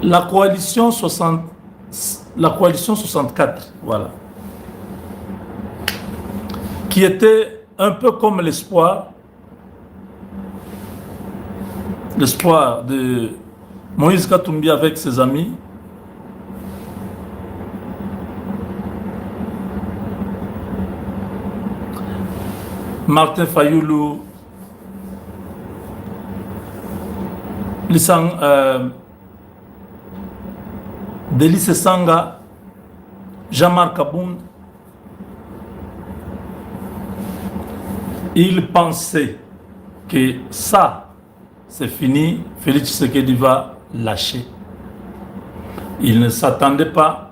La coalition 60, la coalition 64, voilà, qui était un peu comme l'espoir de Moïse Katumbi avec ses amis, Martin Fayoulou, Délice Sanga, Jean-Marc Abound. Il pensait que ça, c'est fini, Félix Tshisekedi va lâcher. Il ne s'attendait pas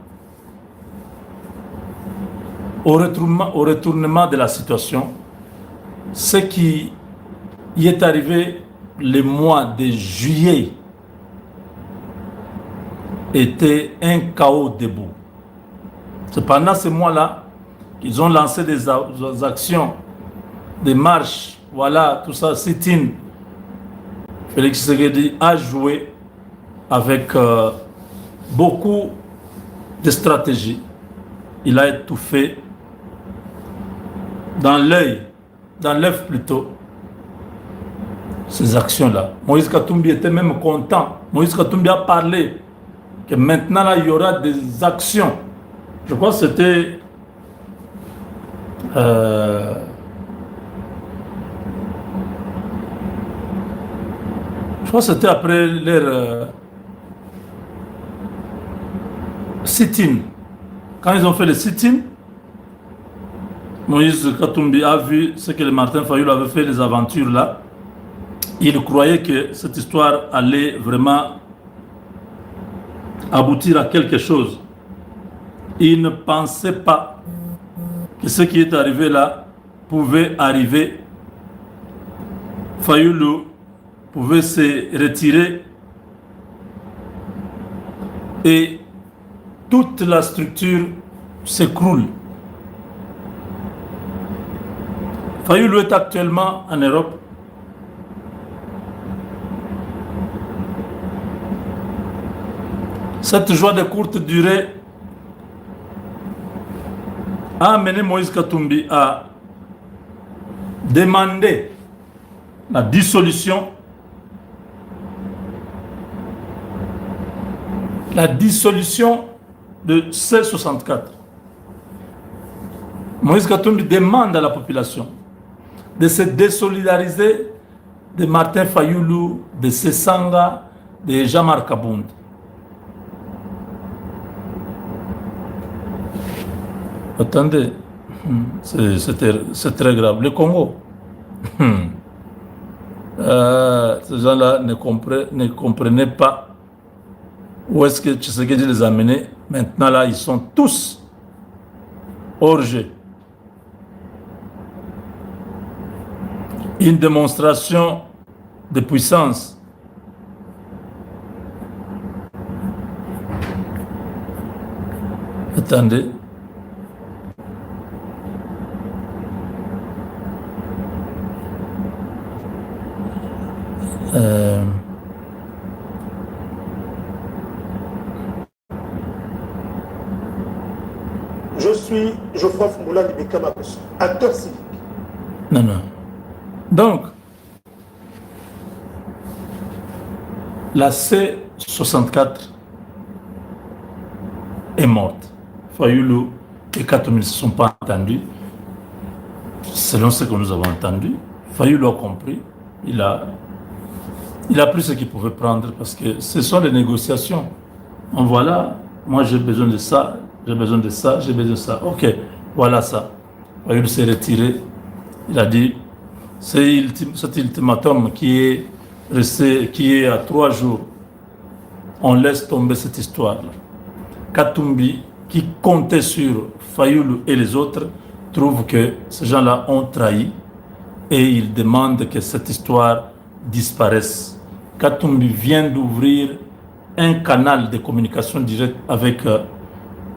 au retournement de la situation. Ce qui y est arrivé le mois de juillet était un chaos debout. C'est pendant ce mois-là qu'ils ont lancé des actions, des marches, voilà, tout ça, sit-in. Félix Tshisekedi a joué avec beaucoup de stratégies. Il a étouffé dans l'œuf plutôt, ces actions-là. Moïse Katumbi était même content. Moïse Katumbi a parlé que maintenant là, il y aura des actions. Je crois que c'était après leur sit-in. Quand ils ont fait le sit-in, Moïse Katumbi a vu ce que le Martin Fayoulou avait fait, les aventures là. Il croyait que cette histoire allait vraiment aboutir à quelque chose. Il ne pensait pas que ce qui est arrivé là pouvait arriver. Fayoulou pouvait se retirer et toute la structure s'écroule. Fayoulou est actuellement en Europe. Cette joie de courte durée a amené Moïse Katumbi à demander la dissolution de C64. Moïse Katumbi demande à la population de se désolidariser de Martin Fayoulou, de Sesanga, de Jean-Marc Abound. Attendez, c'est très grave. Le Congo, ces gens-là ne comprenaient pas où est-ce que Tshisekedi les a menés. Maintenant, là, ils sont tous hors jeu. Une démonstration de puissance. Attendez. Je suis Geoffroy Fumboula Libeka Makosso, acteur civique. Non. Donc, la C64 est morte. Fayoulou et Katumbi ne se sont pas entendus. Selon ce que nous avons entendu, Fayoulou a compris. Il a pris ce qu'il pouvait prendre parce que ce sont les négociations. Donc voilà, moi j'ai besoin de ça, j'ai besoin de ça, j'ai besoin de ça. Ok, voilà ça. Fayoulou s'est retiré. Il a dit, cet ultimatum qui est resté, qui est à 3 jours, on laisse tomber cette histoire-là. Katumbi, qui comptait sur Fayoulou et les autres, trouve que ces gens-là ont trahi et il demande que cette histoire disparaisse. Katumbi vient d'ouvrir un canal de communication directe avec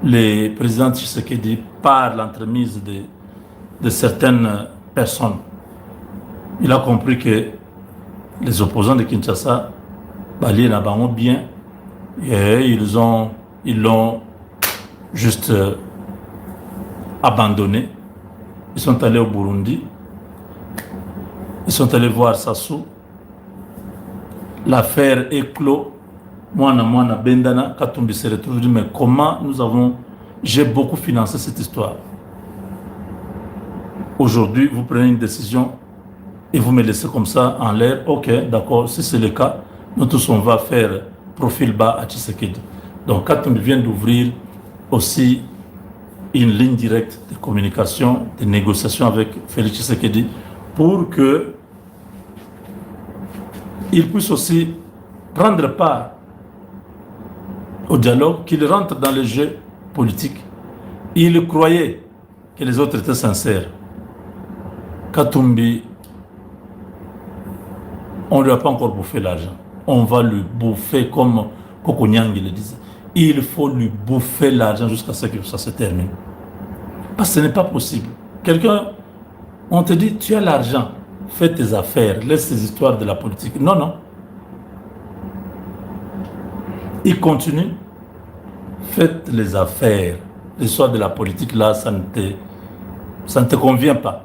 les présidents Tshisekedi par l'entremise de certaines personnes. Il a compris que les opposants de Kinshasa, Bali Nabango bien, Et ils l'ont juste abandonné. Ils sont allés au Burundi. Ils sont allés voir Sassou. L'affaire est clos. Moi, Bendana, Katumbi se retrouve, dit, mais comment j'ai beaucoup financé cette histoire. Aujourd'hui, vous prenez une décision et vous me laissez comme ça en l'air. Ok, d'accord, si c'est le cas, nous tous on va faire profil bas à Tshisekedi. Donc Katumbi vient d'ouvrir aussi une ligne directe de communication, de négociation avec Félix Tshisekedi pour que il puisse aussi prendre part au dialogue, qu'il rentre dans le jeu politique. Il croyait que les autres étaient sincères. Katumbi, on ne lui a pas encore bouffé l'argent. On va lui bouffer comme Koko Nyangi le disait. Il faut lui bouffer l'argent jusqu'à ce que ça se termine. Parce que ce n'est pas possible. Quelqu'un, on te dit, tu as l'argent, fais tes affaires, laisse ces histoires de la politique. Non, non. Il continue, faites les affaires. L'histoire de la politique, là, ça ne te convient pas.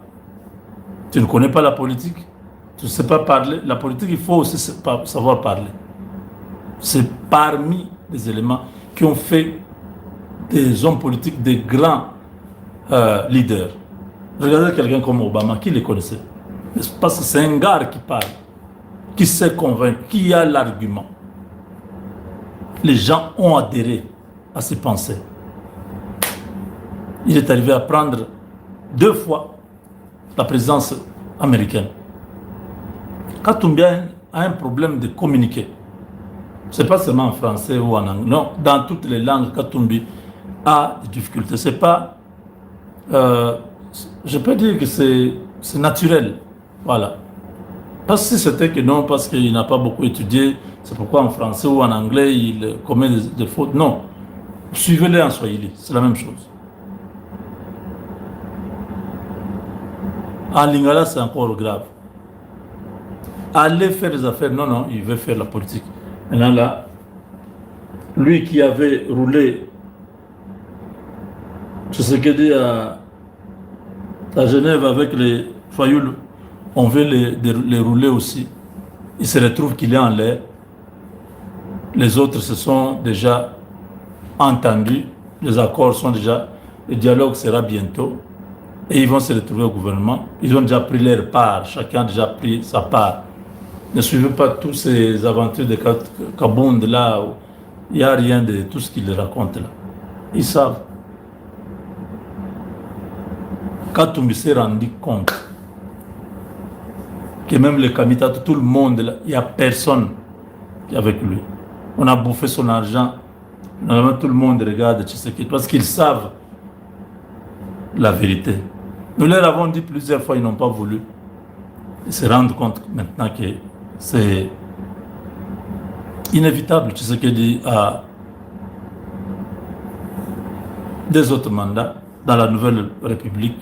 Tu ne connais pas la politique, tu ne sais pas parler. La politique, il faut aussi savoir parler. C'est parmi les éléments qui ont fait des hommes politiques des grands leaders. Regardez quelqu'un comme Obama, qui les connaissait? Parce que c'est un gars qui parle, qui sait convaincre, qui a l'argument. Les gens ont adhéré à ses pensées. Il est arrivé à prendre 2 fois la présidence américaine. Katumbi a un problème de communiquer. Ce n'est pas seulement en français ou en anglais. Non, dans toutes les langues, Katumbi a des difficultés. C'est pas... je peux dire que c'est naturel. Voilà. Pas si c'était que non, parce qu'il n'a pas beaucoup étudié. C'est pourquoi en français ou en anglais, il commet des fautes. Non. Suivez-les en swahili. C'est la même chose. En lingala, c'est encore grave. Allez faire des affaires. Non, non, il veut faire la politique. Maintenant là, lui qui avait roulé, je sais que dit à Genève avec les Fayoul, on veut les rouler aussi. Il se retrouve qu'il est en l'air. Les autres se sont déjà entendus. Les accords sont déjà... Le dialogue sera bientôt. Et ils vont se retrouver au gouvernement. Ils ont déjà pris leur part. Chacun a déjà pris sa part. Ne suivez pas toutes ces aventures de Kabound là. Où il n'y a rien de tout ce qu'ils racontent là. Ils savent. Katumbi s'est rendu compte que même les Kamita, tout le monde là, il n'y a personne avec lui. On a bouffé son argent. Normalement, tout le monde regarde Tshisekedi parce qu'ils savent la vérité. Nous leur avons dit plusieurs fois, ils n'ont pas voulu. Ils se rendent compte maintenant que c'est inévitable. Tshisekedi a des autres mandats dans la nouvelle République.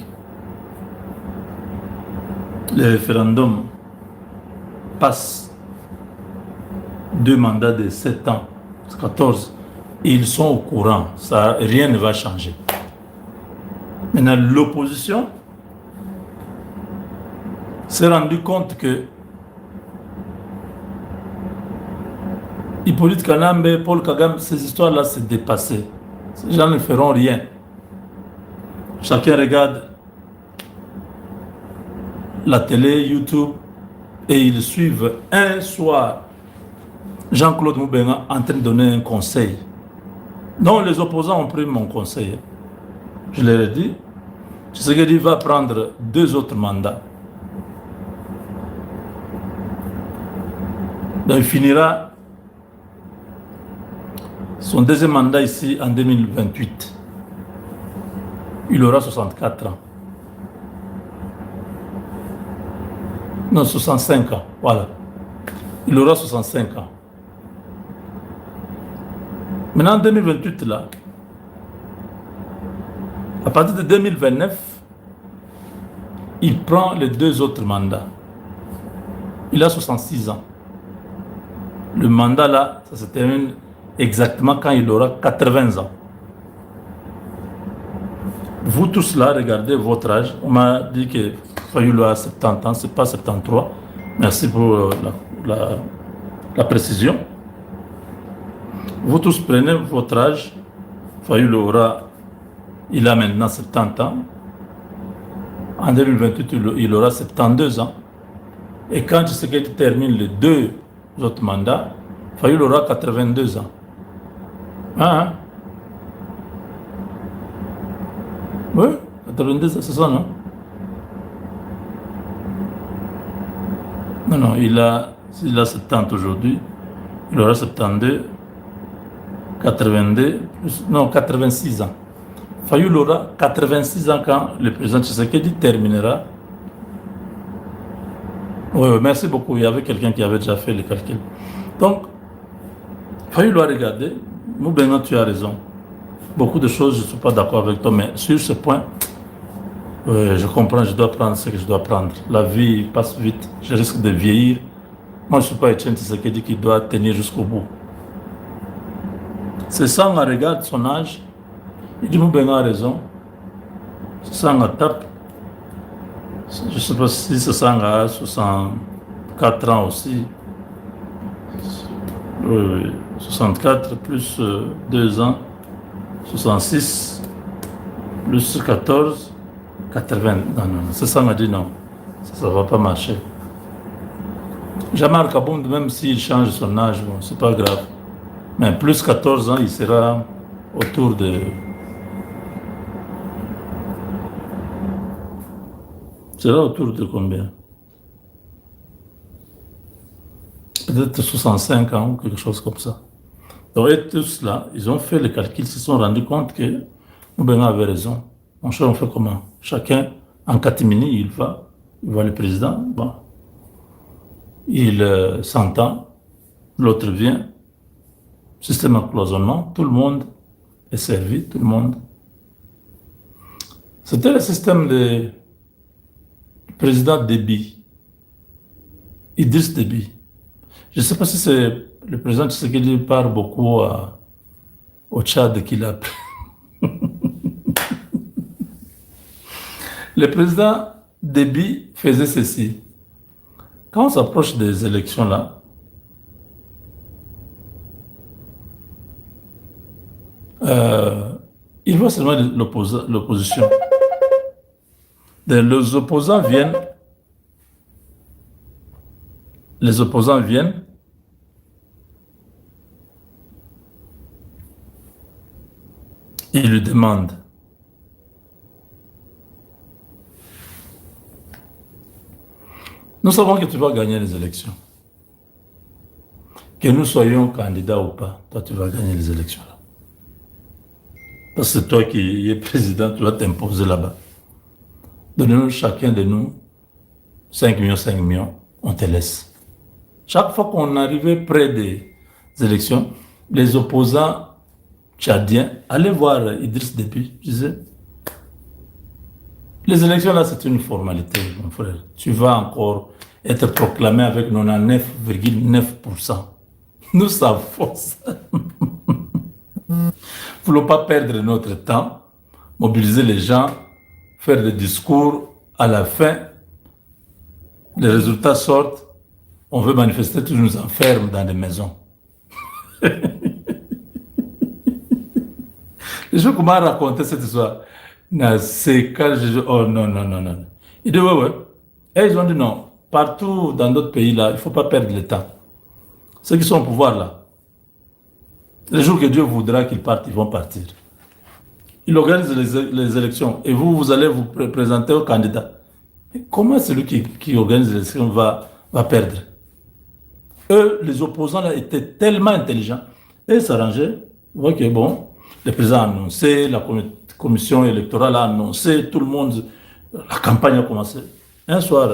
Le référendum passe 2 mandats de 7 ans, 14. Et ils sont au courant. Ça, rien ne va changer. Maintenant, l'opposition s'est rendu compte que Hippolyte Kanambe, Paul Kagame, ces histoires-là, c'est dépassé. Ces gens ne feront rien. Chacun regarde la télé, YouTube, et ils suivent un soir Jean-Claude Moubenga en train de donner un conseil. Non, les opposants ont pris mon conseil. Je leur ai dit, Tshisekedi va prendre 2 autres mandats. Donc il finira son 2e mandat ici en 2028. Il aura 64 ans. Non, 65 ans, voilà. Il aura 65 ans. Maintenant, en 2028, là, à partir de 2029, il prend les 2 autres mandats. Il a 66 ans. Le mandat, là, ça se termine exactement quand il aura 80 ans. Vous tous là, regardez votre âge. On m'a dit que Fayulu a 70 ans, c'est pas 73. Merci pour la précision. Vous tous prenez votre âge. Fayulu il a maintenant 70 ans. En 2028, il aura 72 ans. Et quand Tshisekedi termine les 2 autres mandats, Fayulu aura 82 ans. Hein? Oui, 82 ans, c'est ça, non? Non, il a 70 aujourd'hui. Il aura 72, 82, non, 86 ans. Fayulu aura 86 ans quand le président Tshisekedi terminera. Oui, merci beaucoup. Il y avait quelqu'un qui avait déjà fait le calcul. Donc, Fayulu a regardé. Moubenga, tu as raison. Beaucoup de choses, je ne suis pas d'accord avec toi, mais sur ce point, je comprends, je dois prendre ce que je dois prendre. La vie passe vite, je risque de vieillir. Moi, je ne suis pas Etienne Tshisekedi qui doit tenir jusqu'au bout. C'est ça, on regarde son âge. Il dit Moubenga a raison. C'est ça, on tape. Je ne sais pas si c'est ça, on a 64 ans aussi. 64 plus 2 ans, 66 plus 14, 80. Non, c'est ça, on a dit non. Ça ne va pas marcher. Jean-Marc Abound, même s'il change son âge, bon, c'est pas grave. Mais plus 14 ans, il sera autour de. Il sera autour de combien? Peut-être 65 ans ou quelque chose comme ça. Donc, et tous là, ils ont fait le calcul, ils se sont rendus compte que Moubenga avait raison. Mon cher, on fait comment? Chacun, en catimini, il va le président, bon. Il s'entend, l'autre vient, système de cloisonnement, tout le monde est servi, tout le monde. C'était le système du président Déby, Idriss Déby. Je ne sais pas si c'est le président Tshisekedi parle beaucoup au Tchad qu'il a pris. Le président Déby faisait ceci. Quand on s'approche des élections là, il voit seulement l'opposition. Les opposants viennent, ils lui demandent. Nous savons que tu vas gagner les élections. Que nous soyons candidats ou pas, toi tu vas gagner les élections là. Parce que c'est toi qui es président, tu vas t'imposer là-bas. Donnez-nous chacun de nous 5 millions, on te laisse. Chaque fois qu'on arrivait près des élections, les opposants tchadiens allaient voir Idriss Déby, je disais, les élections là c'est une formalité, mon frère. Tu vas encore être proclamé avec 99,9%. Nous savons ça. Il ne faut pas perdre notre temps, mobiliser les gens, faire des discours, à la fin, les résultats sortent, on veut manifester, tu nous enfermes dans des maisons. Les gens comment raconter cette histoire. C'est quand je... Oh non. Ils disent ouais. Et ils ont dit non. Partout dans d'autres pays là, il ne faut pas perdre le temps. Ceux qui sont au pouvoir là, les jours que Dieu voudra qu'ils partent, ils vont partir. Il organise les élections et vous allez vous présenter au candidat. Mais comment celui qui organise les élections va perdre? Eux, les opposants là, étaient tellement intelligents et s'arrangeaient. Vous voyez que bon, le président a annoncé, la commission électorale a annoncé, tout le monde, la campagne a commencé. Un soir,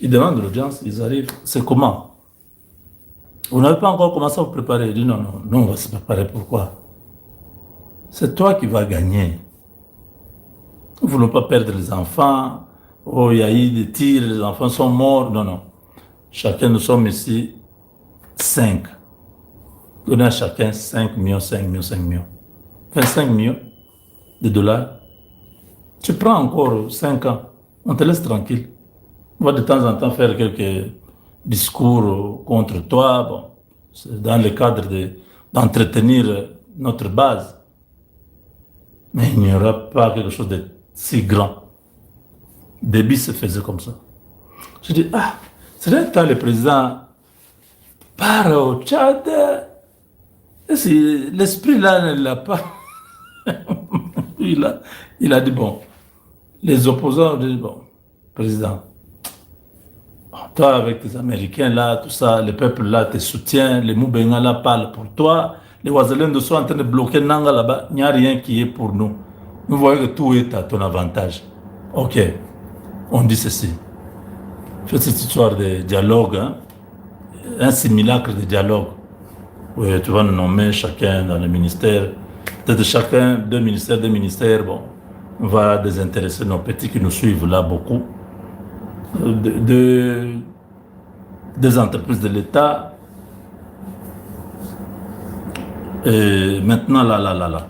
ils demandent l'audience, ils arrivent. C'est comment? Vous n'avez pas encore commencé à vous préparer? Ils disent non, on va se préparer. Pourquoi? C'est toi qui vas gagner. Nous ne voulons pas perdre les enfants. Oh, il y a eu des tirs, les enfants sont morts. Non. Chacun, nous sommes ici 5. donner à chacun 5 millions, 5 millions, 5 millions. 25 millions de dollars. Tu prends encore 5 ans, on te laisse tranquille. On va de temps en temps faire quelques discours contre toi, bon, c'est dans le cadre d'entretenir notre base. Mais il n'y aura pas quelque chose de si grand. Déby se faisait comme ça. Je dis, c'est là que le président part au Tchad. L'esprit là ne l'a pas. il a dit, bon, les opposants ont dit, bon, président, toi avec tes Américains là, tout ça, le peuple là te soutient, les Moubenga là parlent pour toi, les Ouazalènes sont en train de bloquer Nanga là-bas, il n'y a rien qui est pour nous. Nous voyons que tout est à ton avantage. Ok, on dit ceci. Faites cette histoire de dialogue, hein? Un simulacre de dialogue. Oui, tu vas nous nommer chacun dans le ministère. Peut-être chacun, deux ministères, bon, on va désintéresser nos petits qui nous suivent là beaucoup. Des entreprises de l'État. Et maintenant, là.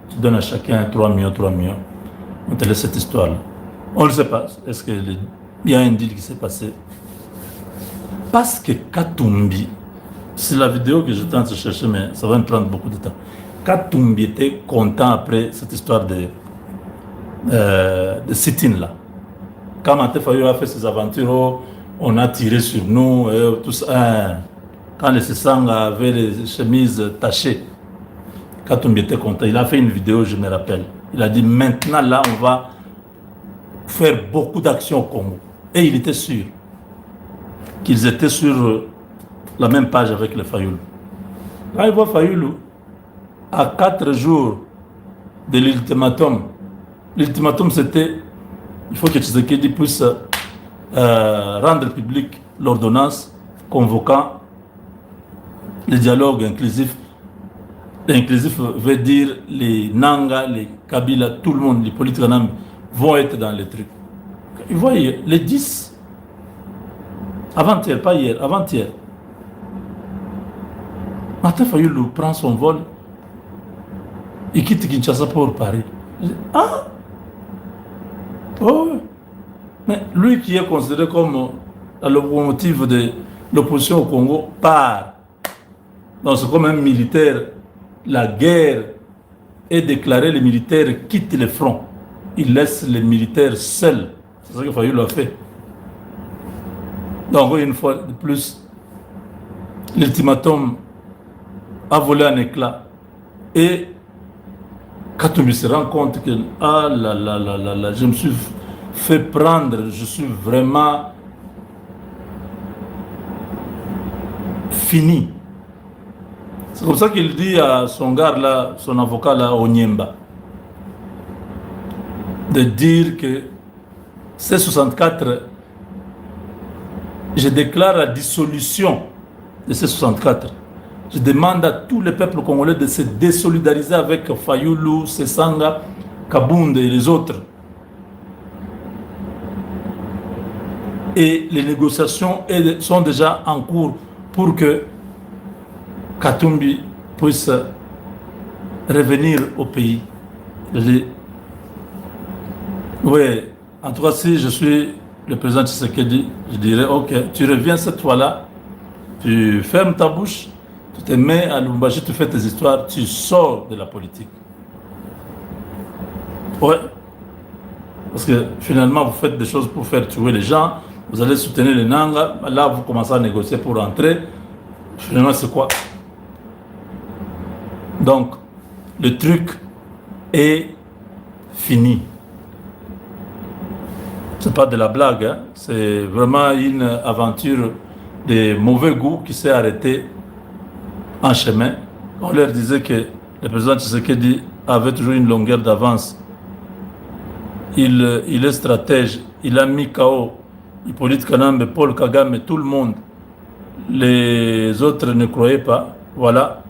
Tu donnes à chacun 3 millions. On te laisse cette histoire-là. On ne le sait pas. Est-ce qu'il y a un deal qui s'est passé? Parce que Katumbi, c'est la vidéo que j'étais en train de chercher, mais ça va me prendre beaucoup de temps. Katumbi était content après cette histoire de sit-in là. Quand Martin Fayulu a fait ses aventures, on a tiré sur nous, tout ça. Quand les Sessanga avaient les chemises tachées, Katumbi était content. Il a fait une vidéo, je me rappelle. Il a dit maintenant là, on va faire beaucoup d'actions au Congo. Et il était sûr qu'ils étaient sur la même page avec le Fayulu. Quand il voit Fayulu, à 4 jours de l'ultimatum c'était il faut que Tshisekedi puisse rendre public l'ordonnance convoquant le dialogue inclusif. L'inclusif veut dire les Nanga, les Kabila, tout le monde, les politiques vont être dans les trucs. Vous voyez, les 10, avant-hier, pas hier, avant-hier, Martin Fayulu prend son vol, il quitte Kinshasa pour Paris. Oh, mais lui qui est considéré comme le locomotive de l'opposition au Congo part. Donc c'est comme un militaire. La guerre est déclarée, les militaires quittent le front. Ils laissent les militaires seuls. C'est ça qu'il Fayulu a fait. Donc une fois de plus, l'ultimatum a volé un éclat. Et Katumbi se rend compte que je me suis fait prendre, je suis vraiment fini. C'est comme ça qu'il dit à son gars là, son avocat là, Onyemba, de dire que C64, je déclare la dissolution de C64. Je demande à tous les peuples congolais de se désolidariser avec Fayulu, Sessanga, Kabund et les autres. Et les négociations sont déjà en cours pour que Katumbi puisse revenir au pays. Oui, en tout cas, si je suis le président Tshisekedi, je dirais, ok, tu reviens cette fois-là, tu fermes ta bouche, tu te mets à Lubumbashi, tu fais tes histoires, tu sors de la politique. Ouais. Parce que finalement, vous faites des choses pour faire tuer les gens, vous allez soutenir les Nanga, là, vous commencez à négocier pour rentrer. Finalement, c'est quoi? Donc, le truc est fini. C'est pas de la blague, hein? C'est vraiment une aventure de mauvais goût qui s'est arrêtée en chemin. On leur disait que le président Tshisekedi avait toujours une longueur d'avance. Il est stratège, il a mis KO Hippolyte Kanambe, Paul Kagame, tout le monde. Les autres ne croyaient pas. Voilà.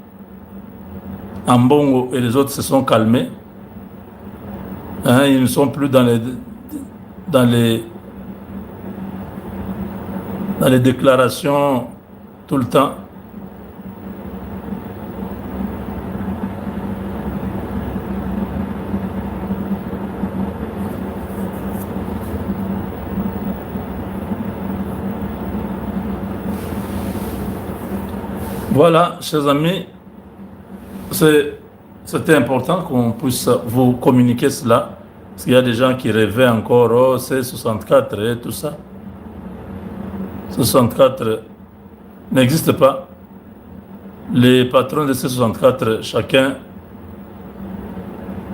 Ambongo et les autres se sont calmés. Hein, ils ne sont plus dans les déclarations tout le temps. Voilà, chers amis, c'était important qu'on puisse vous communiquer cela. Parce qu'il y a des gens qui rêvaient encore, oh, c'est 64 et tout ça. 64 n'existe pas. Les patrons de ces 64, chacun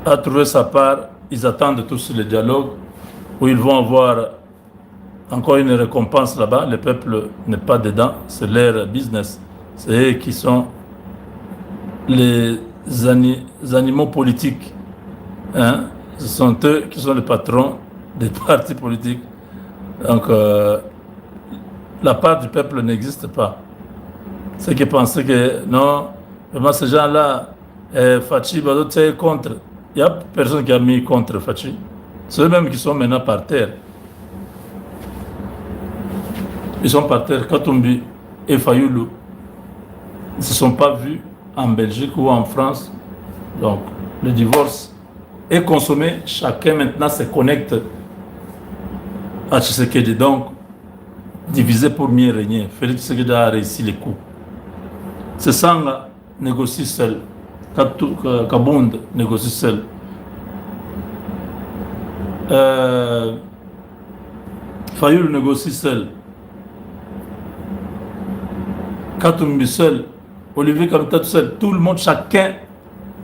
a trouvé sa part. Ils attendent tous le dialogue où ils vont avoir encore une récompense là-bas. Le peuple n'est pas dedans, c'est leur business. C'est eux qui sont les animaux politiques. Hein? Ce sont eux qui sont les patrons des partis politiques. Donc, la part du peuple n'existe pas. Ceux qui pensaient que non, vraiment ces gens-là, Fachi, c'est contre. Il n'y a personne qui a mis contre Fachi. C'est eux-mêmes qui sont maintenant par terre. Ils sont par terre. Katumbi et Fayoulou ne se sont pas vus en Belgique ou en France. Donc, le divorce est consommé. Chacun maintenant se connecte à Tshisekedi. Donc, diviser pour mieux régner. Félix Tshisekedi a réussi les coups. C'est Sanga négocie seul. Kabund négocie seul. Fayoulou négocie seul. Katumbi seul. Olivier Kamita seul. Tout le monde, chacun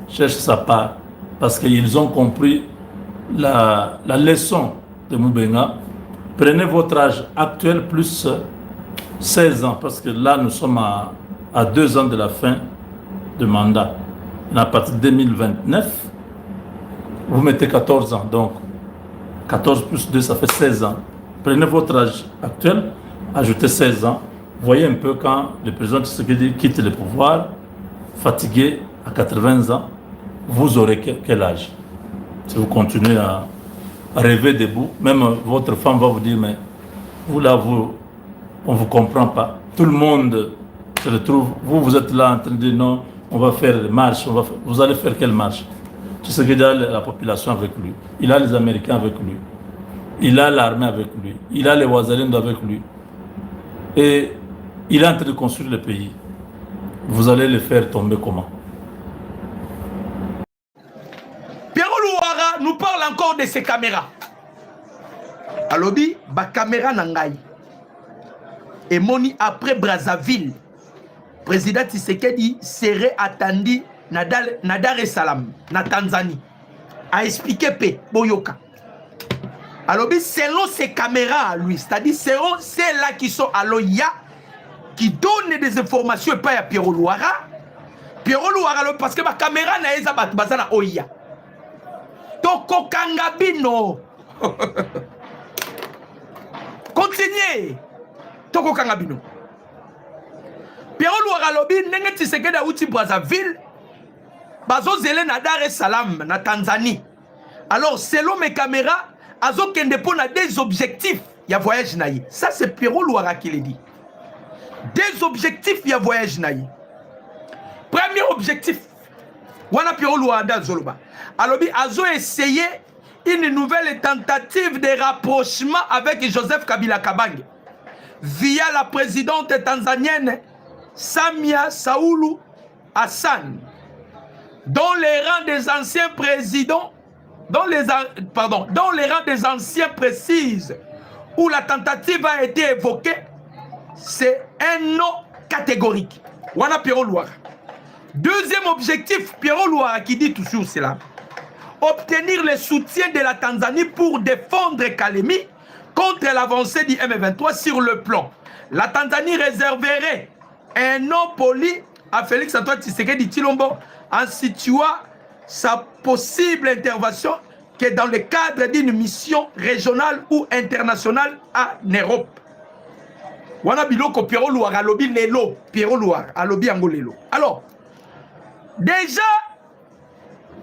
cherche sa part. Parce qu'ils ont compris la leçon de Moubenga. Prenez votre âge actuel plus 16 ans. Parce que là, nous sommes à 2 ans de la fin de mandat. À partir de 2029, vous mettez 14 ans. Donc, 14 plus 2, ça fait 16 ans. Prenez votre âge actuel, ajoutez 16 ans. Voyez un peu quand le président Tshisekedi quitte le pouvoir, fatigué à 80 ans, vous aurez quel âge? Si vous continuez à rêver debout, même votre femme va vous dire, mais vous là, on ne vous comprend pas. Tout le monde se retrouve, vous êtes là en train de dire non, on va faire des marches, vous allez faire quelle marche? Tshisekedi a la population avec lui, il a les Américains avec lui, il a l'armée avec lui, il a les Ouazalendo avec lui. Et il est en train de construire le pays. Vous allez le faire tomber comment? Pierre Louara nous parle encore de ces caméras. Alobi, ba caméra nangai. Et moni après Brazzaville, président Tshisekedi serait attendu na Dar es Salaam, na Tanzanie. A expliqué P. Boyoka. Alobi, selon ces caméras à lui, c'est-à-dire selon celles-là qui sont à l'OIA, qui donnent des informations et pas à Pierre Louara. Pierre Louara, parce que ma caméra n'a pas basé na OIA. Toko Kangabino. Continuez. Toko Kangabino. Pierre Louara lobi nenge Tshisekedi a outi Brazzaville. Bazo zele na Dar es Salaam na Tanzanie. Alors selon mes caméras, azo kende pour na des objectifs. Il y a voyage naï. Ça c'est Pierre Louara qui le dit. Des objectifs, il y a voyage naï. Premier objectif. Wana Pierre Louara da Zoloba. Alobi azo essayé une nouvelle tentative de rapprochement avec Joseph Kabila Kabange via la présidente tanzanienne Samia Suluhu Hassan, dans les rangs des anciens présidents, dans les rangs des anciens précises où la tentative a été évoquée, c'est un non catégorique. Wana Pierre Louara. Deuxième objectif, Pierre Louara qui dit toujours cela: obtenir le soutien de la Tanzanie pour défendre Kalemi contre l'avancée du M23 sur le plan. La Tanzanie réserverait un nom poli à Félix Antoine Tshisekedi Tshilombo en situant sa possible intervention que dans le cadre d'une mission régionale ou internationale en Europe. Wana biloko Pierre Louara lobi lelo, Pierre Louara alobi yango lelo. Alors, déjà,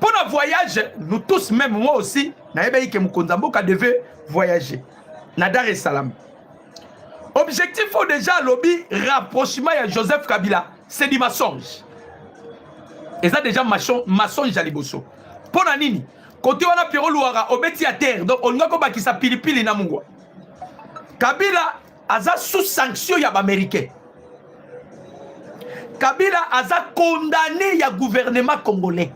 pour le voyage, nous tous, même moi aussi, que Moukonzamboka devait voyager. Na Dar es Salaam. Objectif, faut déjà lobby rapprochement à Joseph Kabila. C'est du mensonge. Et ça déjà mensonge à Liboso. Pour Nanini, côté on a Pierre Louara, obeti à terre, donc on a comme qui s'appelle pili na mungwa. Kabila a sous sanction ya Américain. Kabila a condamné le gouvernement congolais.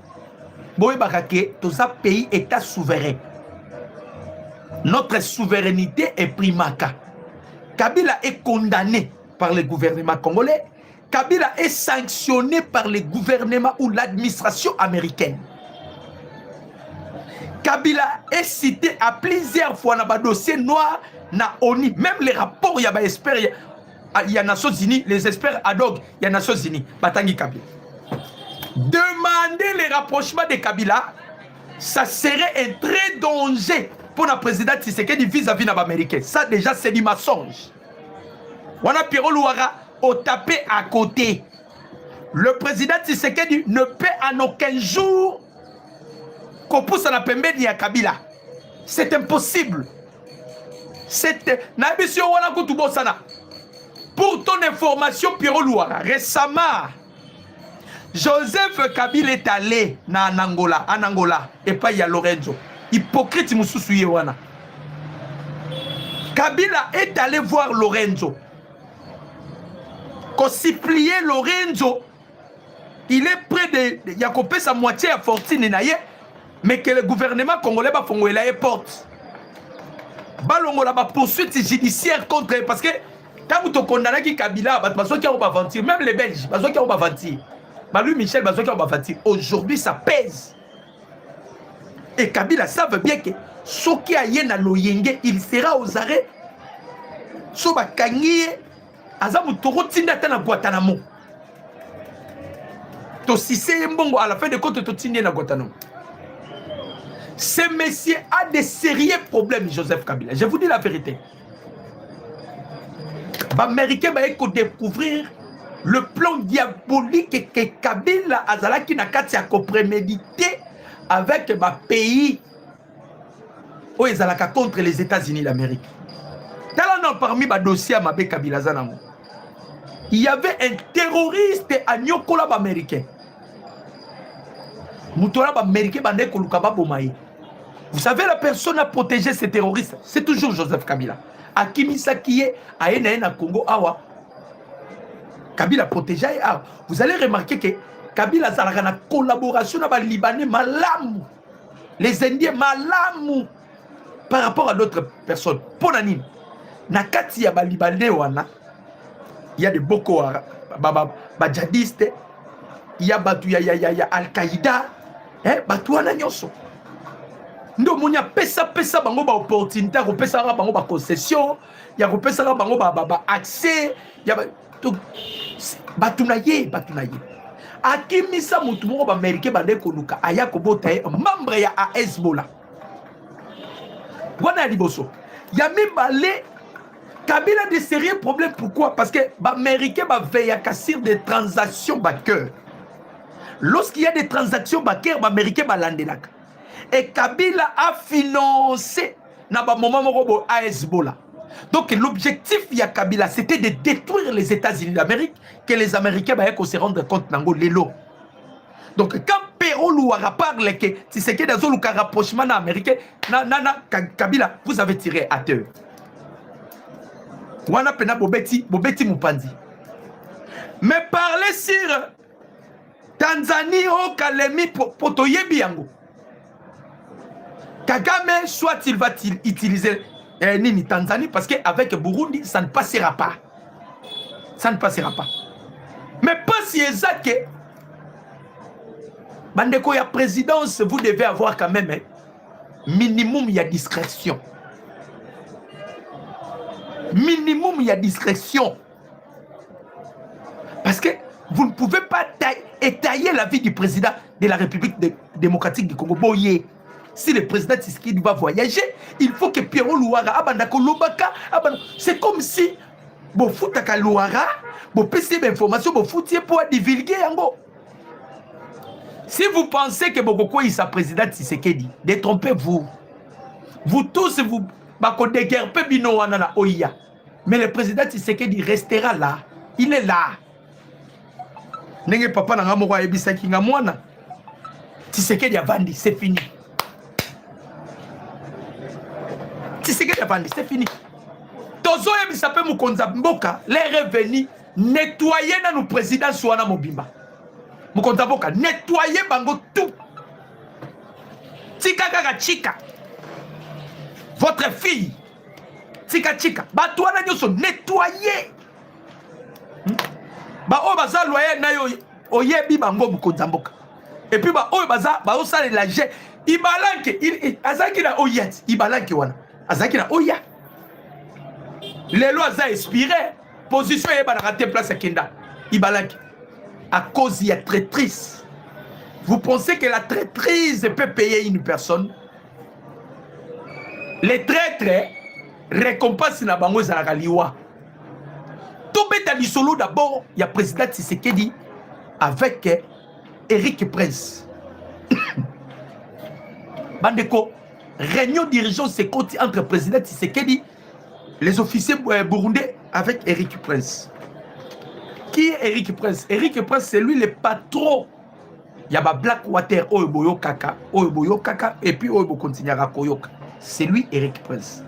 Boye bakake, tout ça pays état souverain. Notre souveraineté est primaka. Kabila est condamné par le gouvernement congolais. Kabila est sanctionné par le gouvernement ou l'administration américaine. Kabila est cité à plusieurs fois dans le dossier noir na ONU. Même les rapports, il y a des experts, il y a Nations Unies, les experts ad hoc, il y a Nations Unies. Batangi Kabila. Demander le rapprochement de Kabila, ça serait un très danger pour le président Tshisekedi vis-à-vis de l'Américain. Ça déjà c'est du mensonge. Wana Pierrot Louara au tapé à côté. Le président Tshisekedi ne peut en aucun jour qu'on pousse à la pembeni à Kabila. C'est impossible. Pour ton information, Pierrot Louara, récemment, Joseph Kabila est allé en Angola, et pas il y a Lorenzo. Hypocrite Moussoussou Yewana. Kabila est allé voir Lorenzo. Qu'on suppliait Lorenzo, il est près de Yakopé sa moitié à fortune mais que le gouvernement congolais va faire la porte. Balongola va poursuite judiciaire contre parce que quand vous condamnez Kabila, même les Belges, lui Michel, aujourd'hui ça pèse. Et Kabila savent bien que ce qui a yé na loyenge, il sera aux arrêts. Soba kangiye, azamu toro tinda na Guantanamo. To sise mbongo à la fin de compte to tinda na Guantanamo. Ce monsieur a des sérieux problèmes, Joseph Kabila. Je vous dis la vérité. Les Américains vont découvrir le plan diabolique que Kabila Azalaki Nakati a prémédité avec le pays où ils allaient contre les États-Unis d'Amérique. Parmi les dossiers à Mabé Kabila Zanango, il y avait un terroriste à Nyokola américain. Moutola américain bande Kolukaba Bomaï. Vous savez, la personne a protégé ces terroristes, c'est toujours Joseph Kabila. Akimisa qui est à Enaena Congo Awa. Kabila protégé Awa. Vous allez remarquer que Kabila a une collaboration avec les Libanais malam. Les Indiens malam par rapport à d'autres personnes. Pour l'anime. Nakati ya Libanais wana. Il y a des Boko Haram, djihadistes, il y a Al-Qaïda, Batu wana nyoso. Ndo munya pesa bango ba opportunité, ko pesa bango ba concession, ya ko pesa bango ba accès, ya batu na ye. Akimisa mutu moko ba américain bande koluka aya ko bota membre ya Hezbollah. Wana liboso. Ya mibale Kabila a des sérieux problèmes. Pourquoi? Parce que les Américains veillent à casser des transactions backer. Lorsqu'il y a des transactions backer, les Américains vont l'andelak. Et Kabila a financé dans le moment à Hezbollah. Donc l'objectif de Kabila, c'était de détruire les États-Unis d'Amérique, que les Américains vont se rendre compte de l'élo. Donc quand Pierrot Louara parle que si c'est que dans un rapprochement américain, Kabila, vous avez tiré à terre. Wana pena bobeti mupandi. Mais parler sur Tanzanie au Kalemi potoyebi yango. Kagame soit il va utiliser Nini Tanzanie parce qu'avec Burundi ça ne passera pas. Ça ne passera pas. Mais pas si exact que Bandeko ya présidence, vous devez avoir quand même minimum il y a discrétion. Minimum, il y a discrétion. Parce que vous ne pouvez pas étayer la vie du président de la République démocratique du Congo. Boye. Si le président Tshisekedi va voyager, il faut que Pierrot Louara abandako lobaka. C'est comme si vous foutaka Louara, vous payez l'information, vous foutiez pour divulguer yango. Si vous pensez que Bokoko est sa président Tshisekedi, détrompez-vous. Vous tous, vous déguerpez bino wanana oya. Mais le président Tshisekedi restera là. Il est là. Nenge papa na ngamoko ebisaki ngamwana. Tshisekedi avandi, c'est fini. Tshisekedi avandi, c'est fini. Tozo ebisa pe mukonza mboka, les revenus nettoyer na nous président Souana Mobimba. Mukontaboka, nettoyer bango tout. Tika kaka chika. Votre fille. Tika chika. Batouana nyoso nettoyer. Ba o baza loyer na yo oyebi bango mukontamboka. Et puis ba o baza ba o sale la jet. Ibalanke azaki na oyet. Ibalanke wana. Azaki na oya. Les lois ont expiré. Position est raté place à Kenda. Ibalanke. À cause il y a traîtrise. Vous pensez que la traîtrise peut payer une personne? Les traîtres récompensent na bango za liwa. Tout bête lisolo d'abord, il y a président Tshisekedi avec Eric Prince. Bandeko, réunion dirigeant sécurité entre président Tshisekedi, les officiers burundais avec Eric Prince. Qui est Eric Prince? Eric Prince, c'est lui le patron. Il y a Blackwater, Oyoboyo Kaka, et puis Oyobo continuera Koyoka. C'est lui, Eric Prince.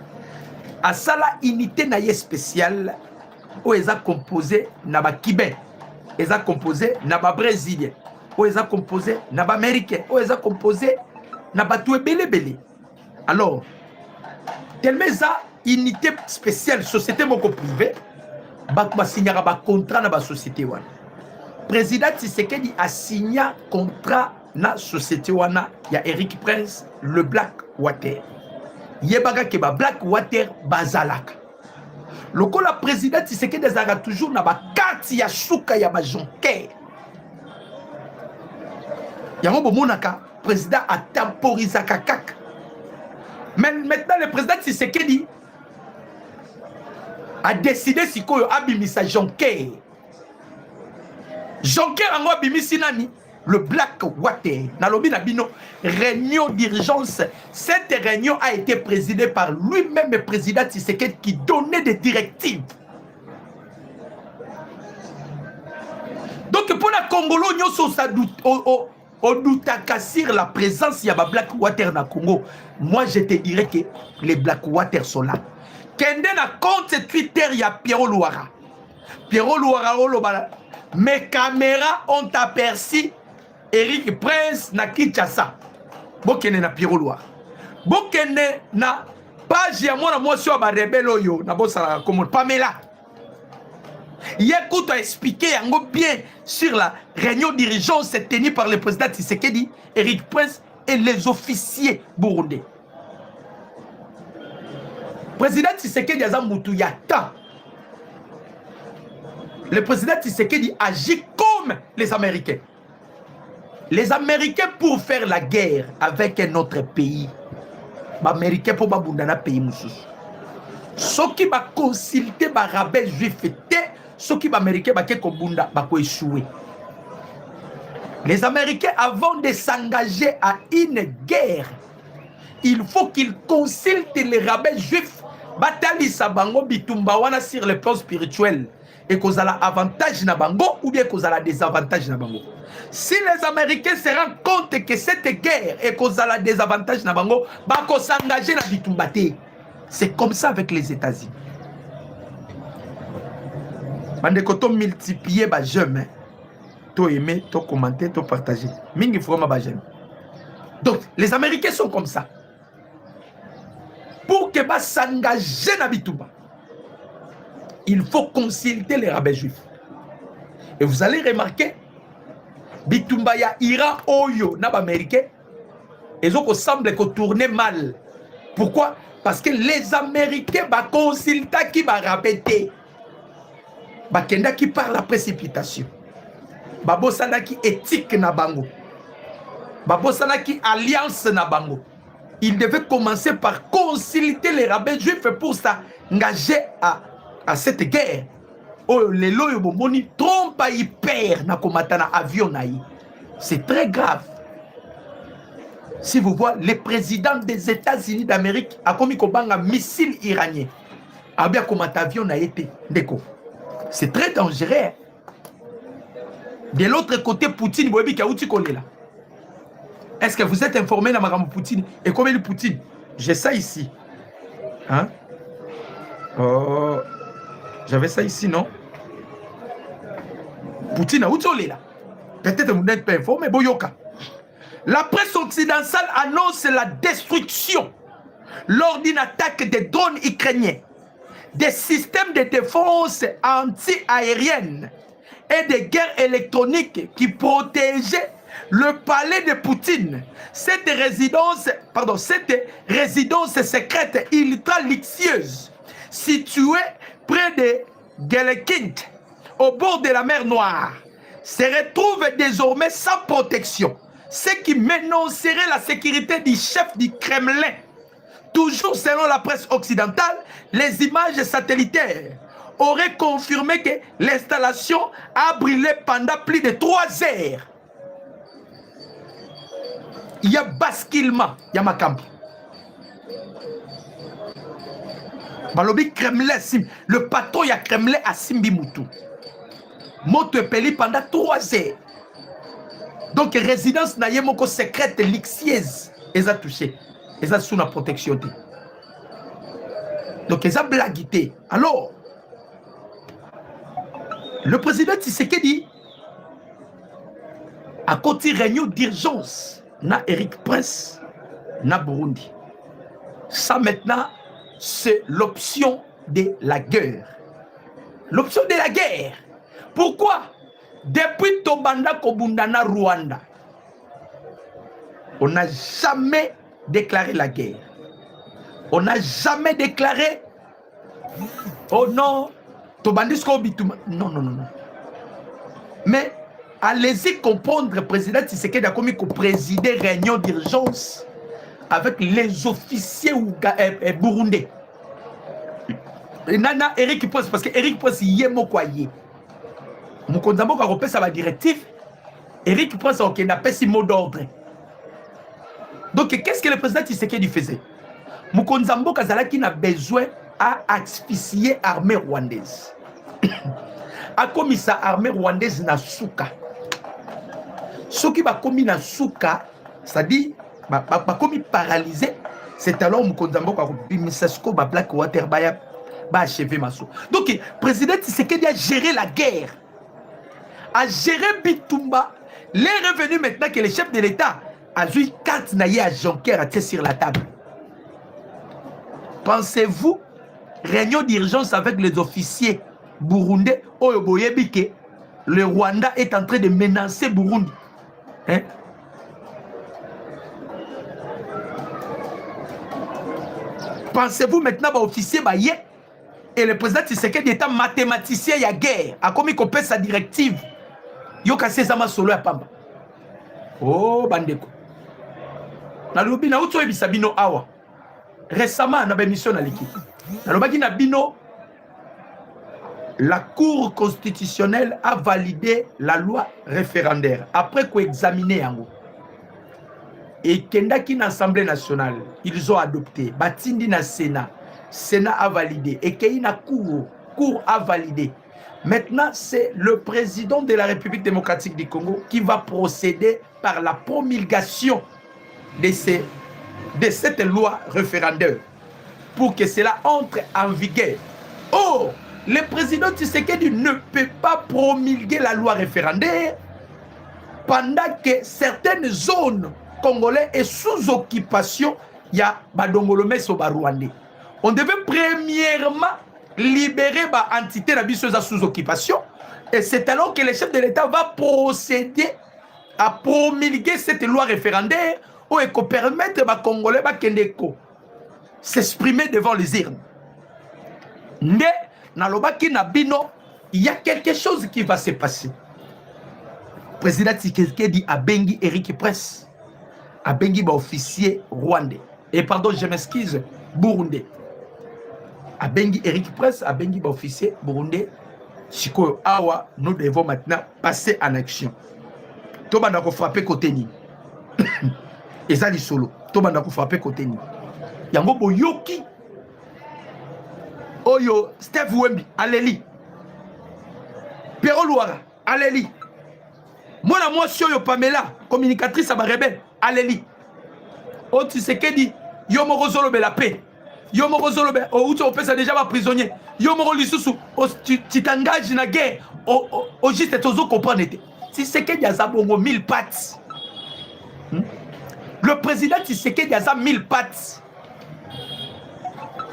À ça, la unité naïe spéciale, où ils ont composé Naba Kibé, ils ont composé Naba Brésilien, où ils ont composé Naba Américain, où ils ont composé Naba Toué Bélé. Alors, tellement ça, unité spéciale, société moko privée, ba signera ba contrat na ba société wana. Président Tshisekedi a signé contrat na société wana ya Eric Prince le Blackwater. Yebaga ke ba Blackwater bazalaka. Lokola président Tshisekedi azaka toujours na ba carte ya suka ya ba jonker. Yango bomonaka président a temporisé kaka. Mais maintenant le président Tshisekedi a décidé si koyo abimisa Jonker. Jonker ango abimisi nani? Le Blackwater. Nalobi nabino réunion d'urgence. Cette réunion a été présidée par lui-même le président Tshisekedi qui donnait des directives. Donc pour la Congolo nyoso ça doute on doute sur la présence il y a Blackwater na Congo. Moi je te dirais que les Blackwater sont là. Kende na compte Twitter il y a Pierrot Louara. Pierrot Louara olobala. Mes caméras ont aperçu Eric Prince na Kinshasa. Bokene na Pierrot Louara. Bokene na page ya mwana mwasi wa ba rebelle oyo na bosala comme Pamela. Yécoute a expliqué yango bien sur la réunion d'urgence tenue par le président Tshisekedi, Eric Prince et les officiers burundais. Président Tshisekedi Azamutu Yata. Le président Tshisekedi agit comme les Américains. Les Américains pour faire la guerre avec un autre pays. Les Américains pour babundana pays moussous. Ceux qui va consulter les rabais juifs, ceux qui va Américains va échouer. Les Américains avant de s'engager à une guerre, il faut qu'ils consultent les rabbins juifs. Batali Sabango Bitumba wana sur le plan spirituel. Et qu'on a l'avantage na bango ou bien qu'on a la désavantage na bango. Si les Américains se rendent compte que cette guerre et qu'on a la désavantage na bango, bah qu'on s'engage na Bitumba. C'est comme ça avec les États-Unis. Bande koto multiplier ba j'aime. To aimer, to commenter, to partager. Mingi vraiment ba j'aime. Donc les Américains sont comme ça. Pour que va s'engager dans Bitumba, il faut consulter les rabbins juifs. Et vous allez remarquer, Bitumba ya Iran Oyo, n'a pas américain, ils ont semble que tourner mal. Pourquoi? Parce que les Américains va consulter qui va répéter. Bakenda qui par la précipitation. Babosana qui éthique na bango. Babosana qui alliance na bango. Il devait commencer par consulter les rabbins juifs pour s'engager à cette guerre. Oh, les lois bomoni trompe hyper na komatana avion naï. C'est très grave. Si vous voyez, le président des États-Unis d'Amérique a commis un missile iranien. A bien komata avion na été ndeko. C'est très dangereux. De l'autre côté, Poutine, vous voyez qu'il y a là. Est-ce que vous êtes informé de Mme Poutine? Et combien de Poutine? J'ai ça ici. Hein? Oh, j'avais ça ici, non? Poutine a là. Peut-être vous n'êtes pas informé, Boyoka. La presse occidentale annonce la destruction lors d'une attaque des drones ukrainiens, des systèmes de défense anti-aérienne et des guerres électroniques qui protégeaient le palais de Poutine. Cette résidence secrète ultra luxueuse située près de Gelekint, au bord de la mer Noire, se retrouve désormais sans protection, ce qui menacerait la sécurité du chef du Kremlin. Toujours selon la presse occidentale, les images satellitaires auraient confirmé que l'installation a brûlé pendant plus de 3 heures. Il y a basculement, il y a ma camp. Balobi Kremlin, le patron il y a Kremlin à Simbi Moutou. Moto peli pendant 3 heures. Donc résidence na yemoko secrète luxueuse, ils ont touché. Ils ont sous la protection. Donc ils ont blaguité. Alors, le président Tshisekedi a côté réunion d'urgence na Eric Prince na Burundi. Ça maintenant, c'est l'option de la guerre. L'option de la guerre. Pourquoi? Depuis Tobanda Kobundana Rwanda, on n'a jamais déclaré la guerre. On n'a jamais déclaré oh non, Tobandisco Bituma. Non, non, non, non. Mais allez-y comprendre, président Tshisekedi a commis que présider réunion d'urgence avec les officiers burundais. Nana Eric Prince, parce que Eric Prince y est mokoye. Mukonzambo a repéré sa directive. Eric Prince a pas si mot d'ordre. Donc qu'est-ce que le président Tshisekedi faisait? Mukonzambo Kazalaki n'a besoin à asphyxier l'armée rwandaise. A commis sa armée rwandaise na souka. Ce qui va commis na souka, c'est-à-dire va commis paralysé. C'est alors Mukonzambo a bimisasko ba Blackwater ba achever maso. Donc le président Tshisekedi a géré la guerre. A géré Bitumba. Les revenus maintenant que le chef de l'État a joué carte naïe à Jonker à sur la table. Pensez-vous, réunion d'urgence avec les officiers burundais, Oyoboyebike, le Rwanda est en train de menacer Burundi. Hein? Pensez-vous maintenant, officier Baye et le président Tshisekedi est un mathématicien, il y a guerre, a commis qu'on sa directive. Yo cassé ça ma solo à Pamba. Oh bandeko. Na lobi na uto ebisa bino awa. Récemment na émission na l'équipe. Na lobaki na bino la Cour constitutionnelle a validé la loi référendaire après qu'on examiné yango. Et kendaki na Assemblée nationale, ils ont adopté. Batindi na Sénat, Sénat a validé et kei na Cour a validé. Maintenant, c'est le président de la République démocratique du Congo qui va procéder par la promulgation de cette loi référendaire pour que cela entre en vigueur. Oh, le président Tshisekedi ne peut pas promulguer la loi référendaire pendant que certaines zones congolaises sont sous occupation. Il y a Badongolome Soba Rwandais. On devait premièrement libérer l'entité sous occupation et c'est alors que le chef de l'État va procéder à promulguer cette loi référendaire où il peut permettre aux Congolais de s'exprimer devant les urnes. Mais il y a quelque chose qui va se passer. Le président Tshisekedi a bengi Eric Prince, a bengi officier rwandais. Et pardon, je m'excuse, burundais. A bengi Eric Prince, a bengi officier burundais. Chiko awa, nous devons maintenant passer en action. Toba n'a pas frappé côté ni. Et ça, les solo. Toba n'a pas frappé côté ni. Yango boyoki. Oyo, Steve Wembi, allez-y. Pero Louara, allez-y. Moi, Oyo Pamela, communicatrice à ma rebelle, allez-y. Oh, tu sais qu'elle dit, yo moro zolo be la paix. Yo moro zolo be, oh, tu peux ça déjà ma prisonnier. Yo moro lisusu, tu t'engages dans la guerre. au juste tozo comprendre. Tshisekedi a bongo 1000 pattes. Le président Tshisekedi a 1000 pattes.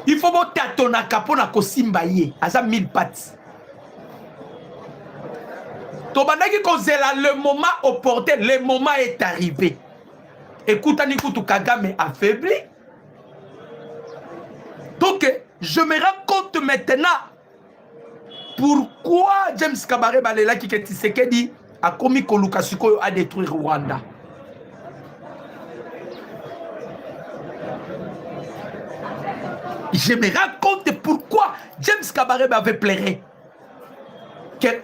Il faut que ton akapona kosimbaye a 1000 pattes. Tobandaki kozela le moment opportun, le moment est arrivé. Écoute, Nikutu Kagame affaibli. Donc, je me rends compte maintenant pourquoi James Kabaré Balela qui Tshisekedi a commis Kolukasuko à détruire Rwanda. Je me rends compte pourquoi James Kabaré avait pleuré.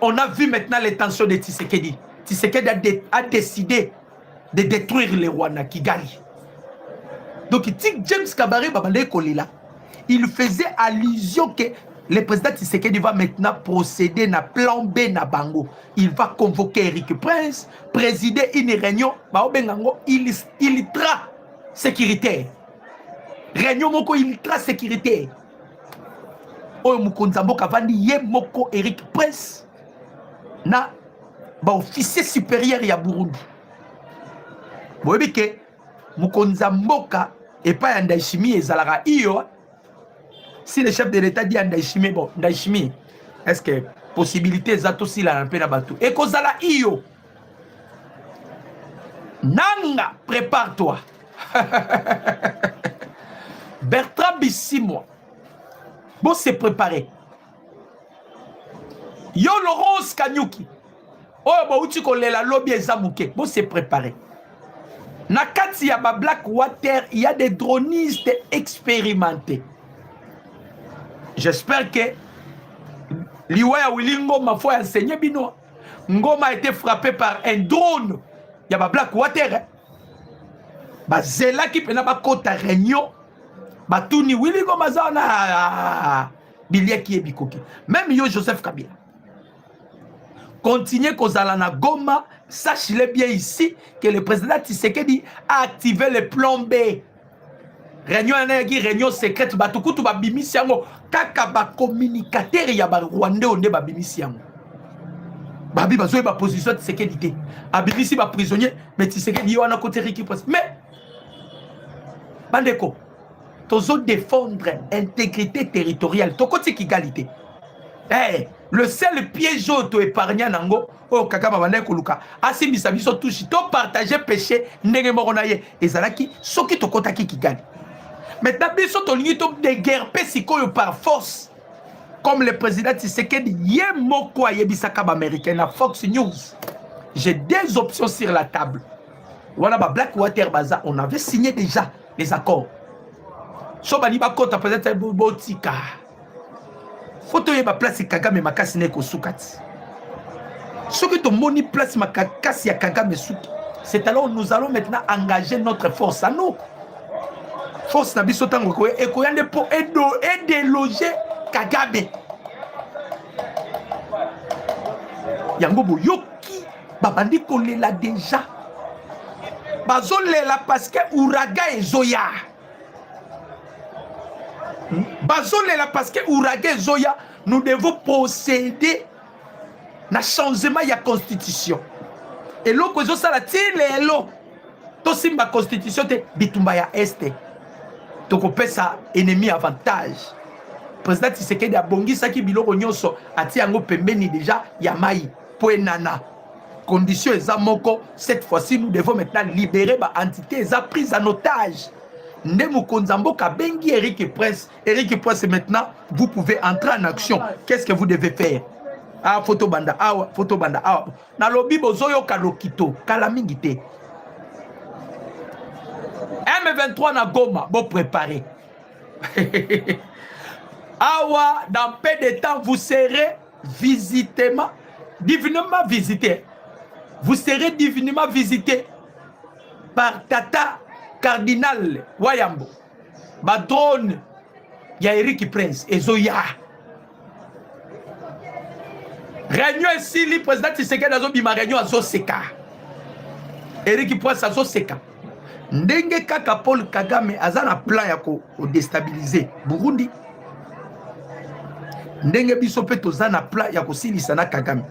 On a vu maintenant les tensions de Tshisekedi. Tshisekedi a décidé de détruire les Rwanda, Kigali. Donc, James Kabaré Babande Kolila, il faisait allusion que le président Tshisekedi va maintenant procéder à plan B na Bango. Il va convoquer Eric Prince, présider une réunion, ultra sécuritaire. Réunion moko ultra sécuritaire. Oyo mukonzambo kavandi ye moko Eric Prince na ba officier supérieur ya Burundi. Boyebi ke mukonzamboka et pas Ndayishimiye ezalaka iyo. Si le chef de l'État dit à Ndayishimiye, bon, Ndayishimiye, est-ce que possibilité zato si la nampe na batu? Et kozala iyo. Nanga, prépare-toi. Bertrand Bissimo, bon se préparer. Yo Laurence Kanyuki, oh bah uti kolela lobby ezamuke, bon se préparer. Na kati ya ba Blackwater, il y a des dronistes expérimentés. J'espère que Liwaya Willy Ngoma faut enseigner bino. Ngoma a été frappé par un drone. Il y a ba Blackwater. Ba zela qui pena ba kota réunion. Batuni Willy Ngoma zana bilia qui est bikoki. Même yo Joseph Kabila. Continuez kozala na Goma, sachez-le bien ici que le président Tshisekedi a activé le plan B. Réunion secrète batukutu ba bimisi yango kaka ba communicateur ya ba Rwandais onde ba bimisi yango. Babi bazoye ba position Tshisekedi te. Abimisi ba prisonnier mais Tshisekedi yo wana côté Ricky Prince. Mais bandeko tozo défendre intégrité territoriale to côté Kigali. Eh, le seul piège auto épargnant nango o kaka babanda koluka asimbisa biso touchi to partager péché ndenge moko na ye ezalaki soki to kota Kigali. Maintenant biso to lingi to de guerre sikoyo par force comme le président Tshisekedi ye moko ayebisaka ba américain na Fox News. J'ai deux options sur la table. Wana ba Blackwater baza on avait signé déjà les accords. So bani ba kota peut-être botika. Photo yeba place Kagame makasi ne ko sukati. Soki to moni place makasi ya Kagame suki. C'est alors nous allons maintenant engager notre force à nous. Force na biso tango ko ekoyande pour déloger Kagame. Yango boyoki babandi kolela déjà. Bazolela parce que ouragan ezoya. Bazolela parce que ouragan ezoya, nous devons procéder na changement ya constitution. Et loko zo sala tilelo to simba constitution te bitumba ya este. Toko pesa ennemi avantage. Président Tshisekedi a bongisa ki biloko nyonso ati yango pembeni déjà ya mai poenana. Condition eza moko, cette fois-ci nous devons maintenant libérer ba entité eza prise en otage. Ndemu Konzambo Kabengi Eric Prince. Eric Prince maintenant vous pouvez entrer en action. Qu'est-ce que vous devez faire? Ah photo banda awa, photo banda awa. Na lobi bozoyo kalokito, kalamingite. M23 na Goma, bon préparé. Awa, dans peu de temps, vous serez divinement visité. Vous serez divinement visité par Tata Cardinal Wayambo. Badrone, ya Eric Prince, et Zoya. Réunion ici, le président Tshisekedi a dit ma réunion à Zoseka. Eric Prince à Zoseka. Ndenge kaka Paul Kagame azana plan ya ko déstabiliser Burundi. ndenge biso pe toza na pla ya kosilisa na Kagame.